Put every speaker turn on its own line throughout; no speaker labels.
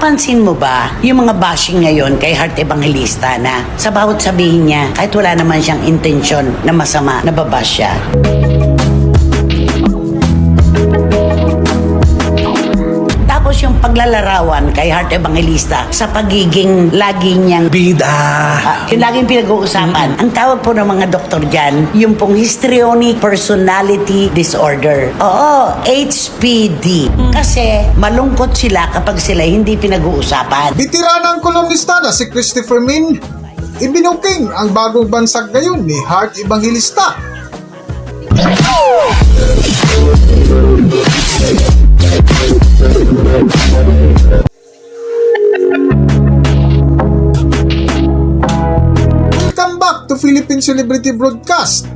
Napansin mo ba yung mga bashing ngayon kay Heart Evangelista na sa bawat sabihin niya, kahit wala naman siyang intensyon na masama, nababash siya? Tapos yung paglalarawan kay Heart Evangelista sa pagiging lagi niyang
Bida.
yung laging pinag-uusapan. Ang tawag po ng mga doktor dyan, yung pong histrionic personality disorder. Oo, HPD. Kasi malungkot sila kapag sila hindi pinag-uusapan.
Bitiranang kolumnista na si Christopher Min, ibinuking ang bagong bansag ngayon ni Heart Evangelista. Welcome back to Philippine Celebrity Broadcast.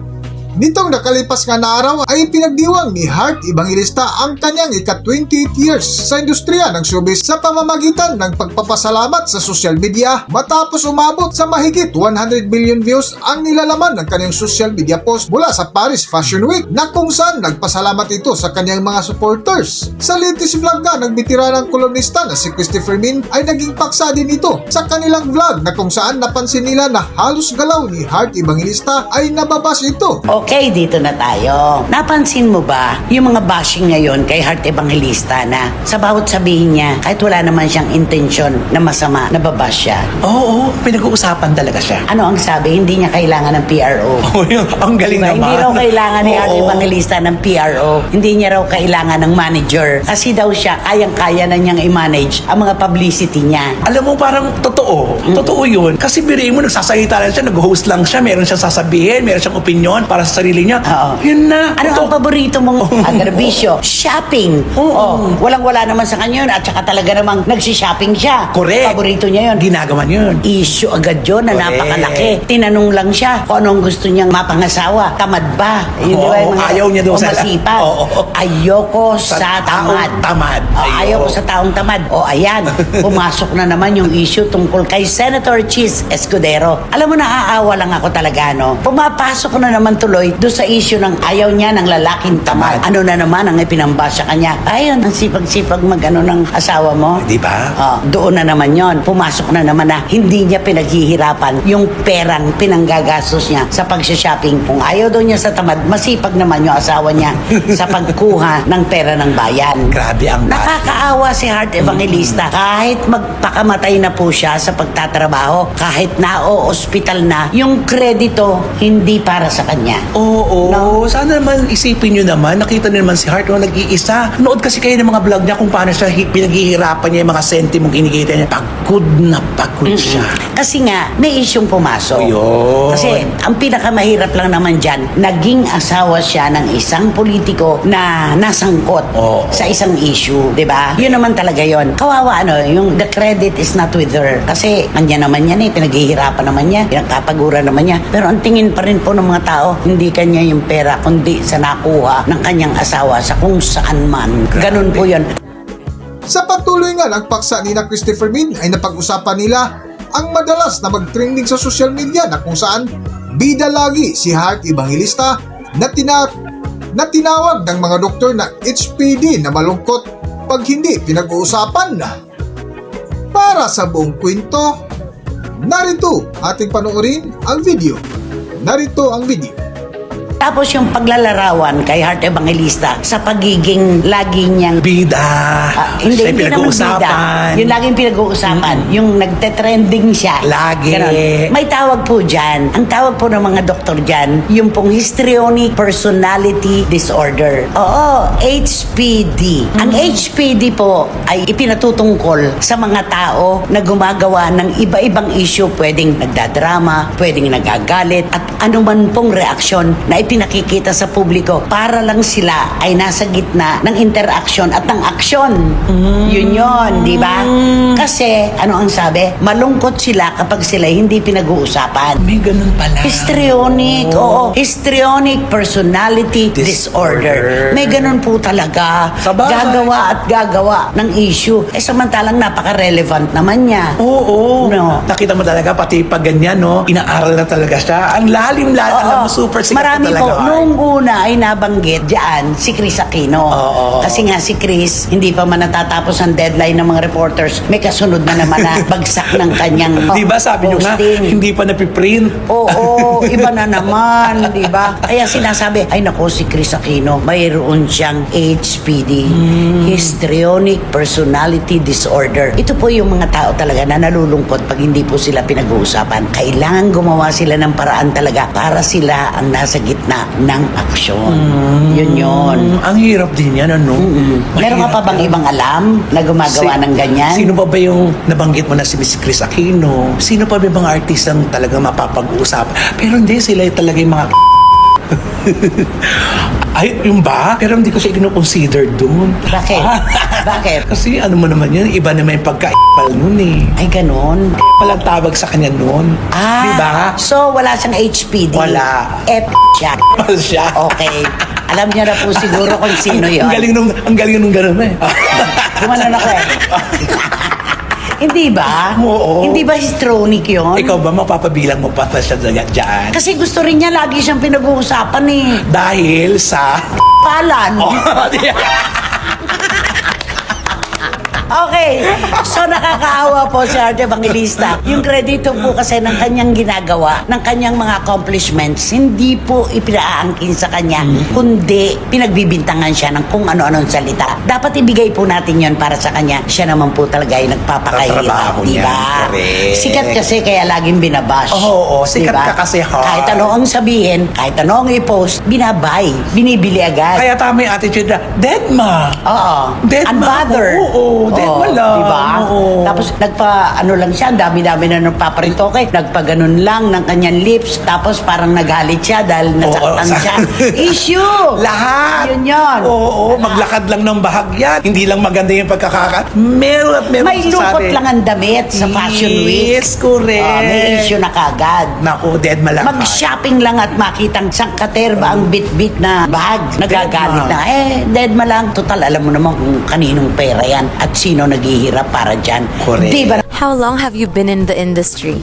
Nitong nakalipas nga na araw ay pinagdiwang ni Heart Evangelista ang kanyang ika-28 years sa industriya ng showbiz sa pamamagitan ng pagpapasalamat sa social media matapos umabot sa mahigit 100 million views ang nilalaman ng kanyang social media post mula sa Paris Fashion Week na kung saan nagpasalamat ito sa kanyang mga supporters. Sa latest vlog nga ng bitiranang kolumnista na si Christopher Min ay naging paksa din ito sa kanilang vlog na kung saan napansin nila na halos galaw ni Heart Evangelista ay nababas ito.
Okay, dito na tayo. Napansin mo ba yung mga bashing ngayon kay Heart Evangelista na sa bawat sabihin niya, kahit wala naman siyang intensyon na masama, nababash siya?
Oo, pinag-uusapan talaga siya.
Ano ang sabi? Hindi niya kailangan ng PRO.
Ang galing naman.
Hindi raw kailangan ni Heart
Oo.
Evangelista ng PRO. Hindi niya raw kailangan ng manager. Kasi daw siya, kayang-kaya na niyang i-manage ang mga publicity niya.
Alam mo, parang totoo. Totoo yun. Kasi biriin mo, nagsasalita lang siya, nag-host lang siya, meron siyang sasabihin, meron siyang opinion para sa sarili niya.
Oo.
Yun na.
Ano ang paborito mong agarbisyo? Shopping.
Oo.
Walang-wala naman sa kanya yun. At saka talaga namang nagsishopping siya.
Correct.
Paborito niya yun.
Ginagawa niya yun.
Issue agad yun na
Correct.
napakalaki. Tinanong lang siya kung anong gusto niyang mapangasawa. Tamad ba? Yun, di ba, yung mga-
ayaw niya daw
o
sa-
masipag.
Oo.
Ayoko sa tamad.
Tamad.
O, ayoko sa taong tamad. O ayan, pumasok na naman yung issue tungkol kay Senator Chis Escudero. Alam mo, naaawa lang ako talaga, no? Pumapasok na naman tuloy doon sa issue ng ayaw niya ng lalaking tamad. Ano na naman ang ipinambasa kanya? Ayun, ang sipag-sipag mag-ano ng asawa mo.
Di ba?
Doon na naman yon. Pumasok na naman na hindi niya pinaghihirapan yung perang pinanggagastos niya sa pag-shopping. Kung ayaw daw niya sa tamad, masipag naman yung asawa niya sa pagkuha ng pera ng bayan.
Grabe ang
Nakakaawa si Heart Evangelista. Kahit magpakamatay na po siya sa pagtatrabaho, kahit na-o-hospital na, yung kredito hindi para sa kanya.
Oo,
No?
sana naman isipin nyo naman, nakita nyo naman si Heart no, nag-iisa. Nood kasi kayo ng mga vlog niya kung paano siya pinaghihirapan niya yung mga sentimong kinikita niya. Pagod na pagod siya.
Kasi nga, may isyong pumasok.
Ayun.
Kasi ang pinakamahirap lang naman dyan, naging asawa siya ng isang politiko na nasangkot
Oo.
sa isang issue, di ba? Yun naman talaga yon. Kawawa, yung the credit is not with her. Kasi kanya naman yan pinaghihirapan naman niya, pinagpapaguran naman niya. Pero ang tingin pa rin po ng mga tao, hindi kanya yung pera, kundi sa nakuha ng kanyang asawa sa kung saan man. Ganun po yun.
Sa patuloy nga ng paksa ni na Christopher Min ay napag-usapan nila ang madalas na mag-trending sa social media na kung saan bida lagi si Heart Evangelista na tinawag ng mga doktor na HPD na malungkot pag hindi pinag-uusapan. Para sa buong kwento, narito ating panoorin ang video. Narito ang video.
Tapos yung paglalarawan kay Heart Evangelista sa pagiging lagi niyang
Bida.
hindi
Siya
naman
pinag-uusapan.
bida. Yung laging pinag-uusapan. Yung nagte-trending siya.
Lagi.
Ganon. May tawag po dyan. Ang tawag po ng mga doktor dyan, yung pong histrionic personality disorder. Oo, HPD. Ang HPD po ay ipinatutungkol sa mga tao na gumagawa ng iba-ibang issue. Pwedeng nagdadrama, pwedeng nagagalit, at anuman pong reaksyon na pinakikita sa publiko para lang sila ay nasa gitna ng interaction at ng aksyon. Yun yun, di ba? Kasi, ano ang sabi? Malungkot sila kapag sila hindi pinag-uusapan.
May ganun pala.
Histrionic, oo. Histrionic personality disorder. May ganun po talaga.
Sabagay.
Gagawa at gagawa ng issue. Samantalang napaka-relevant naman niya.
Oo.
No.
Nakita mo talaga, pati pag ganyan, no? Inaaral na talaga siya. Ang lalim,
Oo.
alam mo, super sikat
Marami
na talaga
po,
Ganon.
nung una ay nabanggit dyan si Chris Aquino.
Oo.
Kasi nga si Chris, hindi pa man natatapos ang deadline ng mga reporters, may kasunod na naman na bagsak ng kanyang
Di ba sabi nyo nga,
posting.
hindi pa napiprint.
Oo, iba na naman, di ba? Kaya sinasabi, ay nako si Chris Aquino, mayroon siyang HPD, Histrionic Personality Disorder. Ito po yung mga tao talaga na nalulungkot pag hindi po sila pinag-uusapan. Kailangan gumawa sila ng paraan talaga para sila ang nasa gitna ng aksyon. Yun.
Ang hirap din yan, ano?
Meron ka pa bang ibang alam na gumagawa ng ganyan?
Sino pa ba yung nabanggit mo na si Miss Chris Aquino? Sino pa ba yung mga artistang talagang mapapag-usap? Pero hindi, sila talaga yung mga ay, yung ba? Pero hindi ko siya i-consider dun.
Bakit? Bakit?
Kasi ano mo naman yun, iba naman yung pagka-pal nun eh.
Ay, ganon.
Palang tawag sa kanya nun.
Ah,
Di ba?
so wala siyang HPD?
Wala.
siya.
Pal siya.
Okay. Alam niya na po siguro kung sino yun.
Ang galing nung gano'n eh.
Gumanon ako eh. Hindi ba?
Oo.
Hindi ba histrionic yun?
Ikaw ba mapapabilang mo pa siya dyan?
Kasi gusto rin niya lagi siyang pinag-uusapan eh.
Dahil sa...
Palan.
Oh, di-
Okay. So nakakaawa po si Arte Evangelista. Yung kredito po kasi ng kanyang ginagawa, ng kanyang mga accomplishments, hindi po ipinaangkin sa kanya, kundi pinagbibintangan siya ng kung ano-anong salita. Dapat ibigay po natin yon para sa kanya. Siya naman po talaga ay nagpapakahirap,
Tatrabaho
di
niya.
ba?
Correct.
Sikat kasi kaya laging binabash.
Oo, sikat
Diba?
ka kasi, ha?
Kahit ano ang sabihin, kahit ano ang i-post, binabay, binibili agad.
Kaya tama yung attitude na, dead ma.
Oo.
Dead ma.
Unbothered.
Oo, dead ma lang.
Diba?
Oo.
Tapos ano lang siya, ang dami-dami na nagpaparitoke. Nagpaganon lang ng kanyang lips. Tapos parang naghalit siya dahil nasaktan
Oo,
siya. Issue!
Lahat.
Yun.
Oo, maglakad lang ng bahagyan. Hindi lang maganda yung pagkakakat. Meron at meron
May lukot
sasabi.
lang ang damit sa Fashion Week.
Yes, correct.
May issue na kagad.
Naku, dead ma lang.
Mag-shopping lang at makitang sangkaterba ang bit-bit na bag. Nagagalit
Dead ma.
na. Dead ma lang. Total, alam mo naman kung kaninong pera yan at sino naghihirap para dyan.
Correct.
Di ba?
How long have you been in the industry?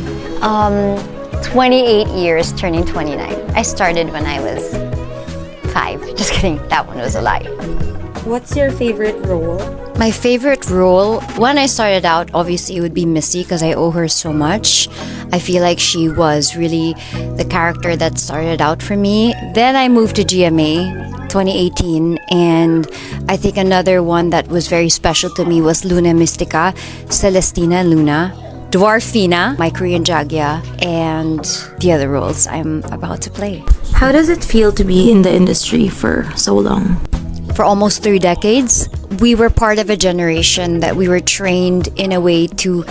28 years, turning 29. I started when I was 5. Just kidding. That one was a lie.
What's your favorite role?
My favorite role, when I started out, obviously it would be Missy because I owe her so much. I feel like she was really the character that started out for me. Then I moved to GMA 2018, and I think another one that was very special to me was Luna Mystica, Celestina Luna, Dwarfina, my Korean Jagya, and the other roles I'm about to play.
How does it feel to be in the industry for so long?
For almost 3 decades, we were part of a generation that we were trained in a way to,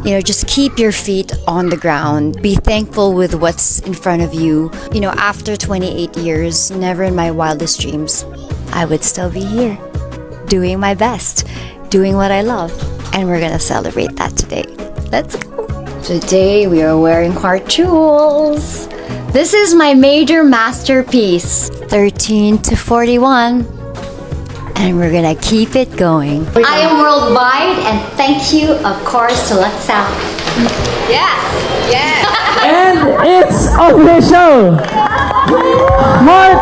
just keep your feet on the ground, be thankful with what's in front of you. After 28 years, never in my wildest dreams, I would still be here, doing my best, doing what I love. And we're gonna celebrate that today. Let's go. Today we are wearing heart jewels. This is my major masterpiece, 13 to 41. And we're gonna keep it going.
I am worldwide, and thank you, of course, to Luxout. Yes! Yes!
And it's official! Mark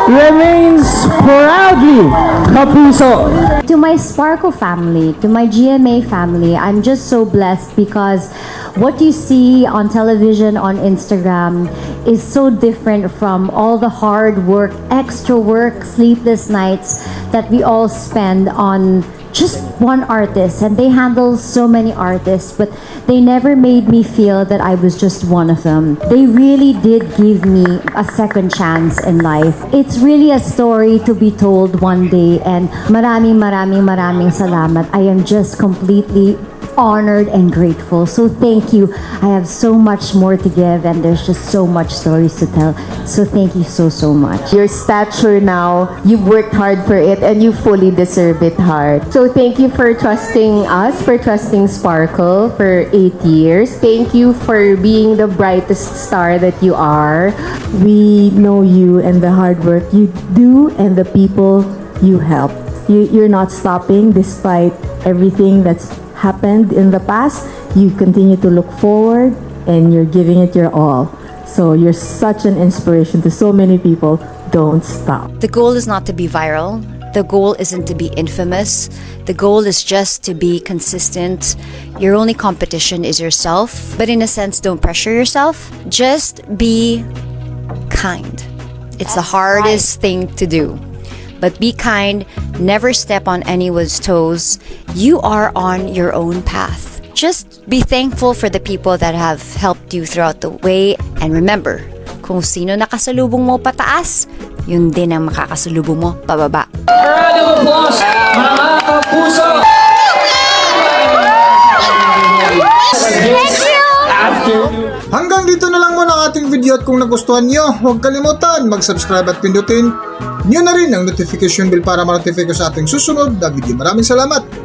remains proudly Kapuso.
To my Sparkle family, to my GMA family, I'm just so blessed because what you see on television, on Instagram, is so different from all the hard work, extra work, sleepless nights that we all spend on just one artist. And they handle so many artists, but they never made me feel that I was just one of them. They really did give me a second chance in life. It's really a story to be told one day, and maraming salamat. I am just completely honored and grateful. So thank you. I have so much more to give, and there's just so much stories to tell. So thank you so much.
Your stature now, you've worked hard for it and you fully deserve it hard. So thank you for trusting us, for trusting Sparkle for 8 years. Thank you for being the brightest star that you are.
We know you and the hard work you do and the people you help. You're not stopping despite everything that's happened in the past. You continue to look forward and you're giving it your all. So you're such an inspiration to so many people. Don't stop.
The goal is not to be viral. The goal isn't to be infamous. The goal is just to be consistent. Your only competition is yourself. But in a sense, don't pressure yourself. Just be kind. It's the hardest thing to do. But be kind. Never step on anyone's toes. You are on your own path. Just be thankful for the people that have helped you throughout the way. And remember, kung sino nakasalubong mo pataas, yun din ang makakasalubong mo pababa.
Round of applause, mga kapuso!
Hanggang dito na lang muna ang ating video at kung nagustuhan nyo, huwag kalimutan mag-subscribe at pindutin nyo na rin ang notification bell para ma-notify ko sa ating susunod na video. Maraming salamat!